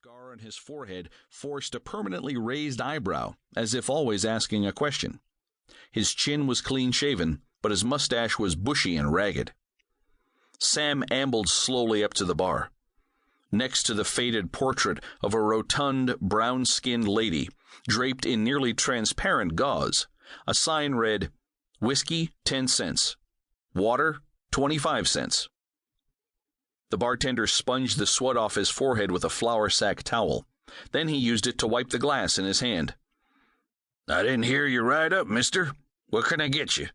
scar on his forehead forced a permanently raised eyebrow, as if always asking a question. His chin was clean-shaven, but his mustache was bushy and ragged. Sam ambled slowly up to the bar. Next to the faded portrait of a rotund, brown-skinned lady, draped in nearly transparent gauze, a sign read, "Whiskey, 10 cents. Water, 25 cents. The bartender sponged the sweat off his forehead with a flour sack towel. Then he used it to wipe the glass in his hand. "I didn't hear you right up, mister. What can I get you?"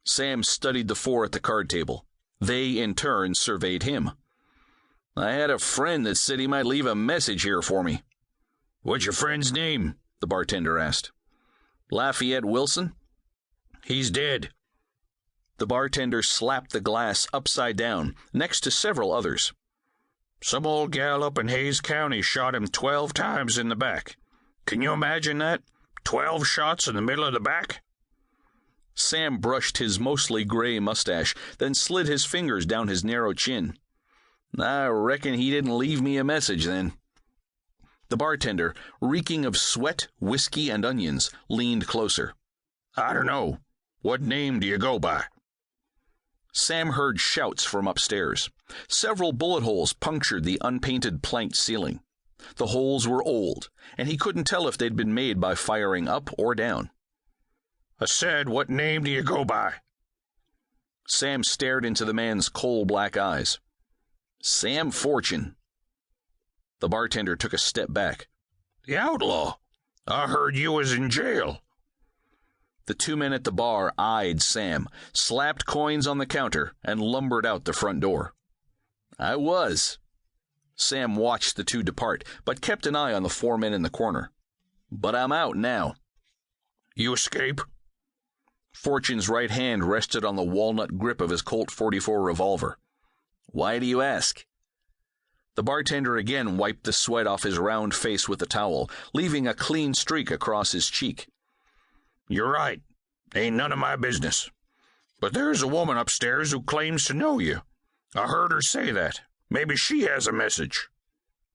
Sam studied the four at the card table. They, in turn, surveyed him. "I had a friend that said he might leave a message here for me." "What's your friend's name?" the bartender asked. "Lafayette Wilson." "He's dead." The bartender slapped the glass upside down, next to several others. "Some old gal up in Hayes County shot him 12 times in the back. Can you imagine that? 12 shots in the middle of the back?" Sam brushed his mostly gray mustache, then slid his fingers down his narrow chin. "I reckon he didn't leave me a message, then." The bartender, reeking of sweat, whiskey, and onions, leaned closer. "I don't know. What name do you go by?" Sam heard shouts from upstairs. Several bullet holes punctured the unpainted planked ceiling. The holes were old, and he couldn't tell if they'd been made by firing up or down. "I said, what name do you go by?" Sam stared into the man's coal-black eyes. "Sam Fortune." The bartender took a step back. "The outlaw? I heard you was in jail." The two men at the bar eyed Sam, slapped coins on the counter, and lumbered out the front door. "I was." Sam watched the two depart, but kept an eye on the four men in the corner. "But I'm out now." "You escape?" Fortune's right hand rested on the walnut grip of his Colt .44 revolver. "Why do you ask?" The bartender again wiped the sweat off his round face with the towel, leaving a clean streak across his cheek. "You're right. Ain't none of my business. But there's a woman upstairs who claims to know you. I heard her say that. Maybe she has a message."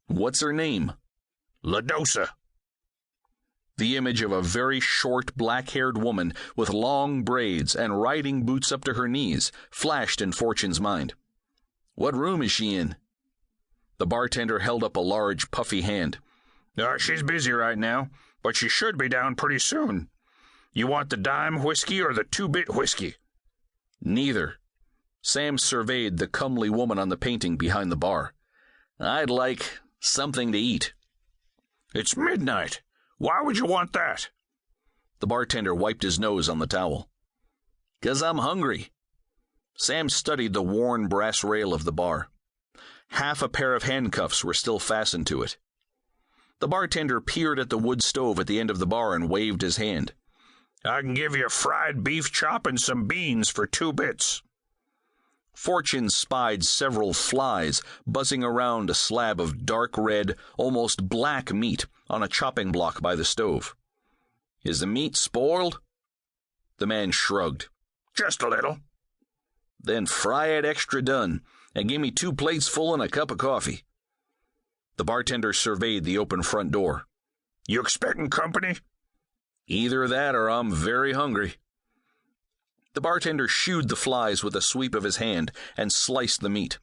"What's her name?" "Ladosa." The image of a very short, black-haired woman with long braids and riding boots up to her knees flashed in Fortune's mind. "What room is she in?" The bartender held up a large, puffy hand. "She's busy right now, but she should be down pretty soon. You want the dime whiskey or the 2-bit whiskey?" "Neither." Sam surveyed the comely woman on the painting behind the bar. "I'd like something to eat." "It's midnight. Why would you want that?" The bartender wiped his nose on the towel. "'Cause I'm hungry." Sam studied the worn brass rail of the bar. Half a pair of handcuffs were still fastened to it. The bartender peered at the wood stove at the end of the bar and waved his hand. "I can give you a fried beef chop and some beans for 2 bits. Fortune spied several flies buzzing around a slab of dark red, almost black meat on a chopping block by the stove. "Is the meat spoiled?" The man shrugged. "Just a little." "Then fry it extra done, and give me 2 plates full and a cup of coffee." The bartender surveyed the open front door. "You expecting company?" "Either that or I'm very hungry." The bartender shooed the flies with a sweep of his hand and sliced the meat.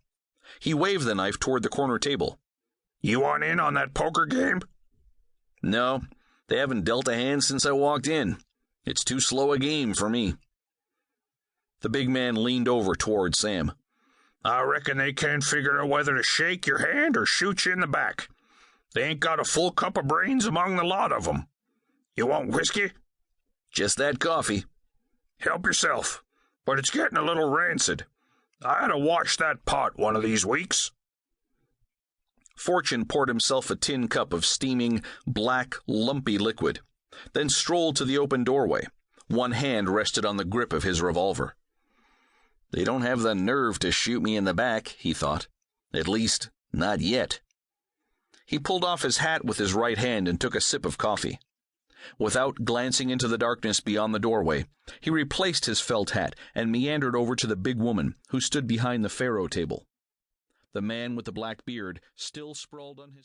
He waved the knife toward the corner table. "You want in on that poker game?" "No, they haven't dealt a hand since I walked in. It's too slow a game for me." The big man leaned over toward Sam. "I reckon they can't figure out whether to shake your hand or shoot you in the back. They ain't got a full cup of brains among the lot of 'em. You want whiskey?" "Just that coffee." "Help yourself, but it's getting a little rancid. I ought to wash that pot one of these weeks." Fortune poured himself a tin cup of steaming, black, lumpy liquid, then strolled to the open doorway. One hand rested on the grip of his revolver. "They don't have the nerve to shoot me in the back," he thought. "At least, not yet." He pulled off his hat with his right hand and took a sip of coffee. Without glancing into the darkness beyond the doorway, he replaced his felt hat and meandered over to the big woman who stood behind the faro table. The man with the black beard still sprawled on his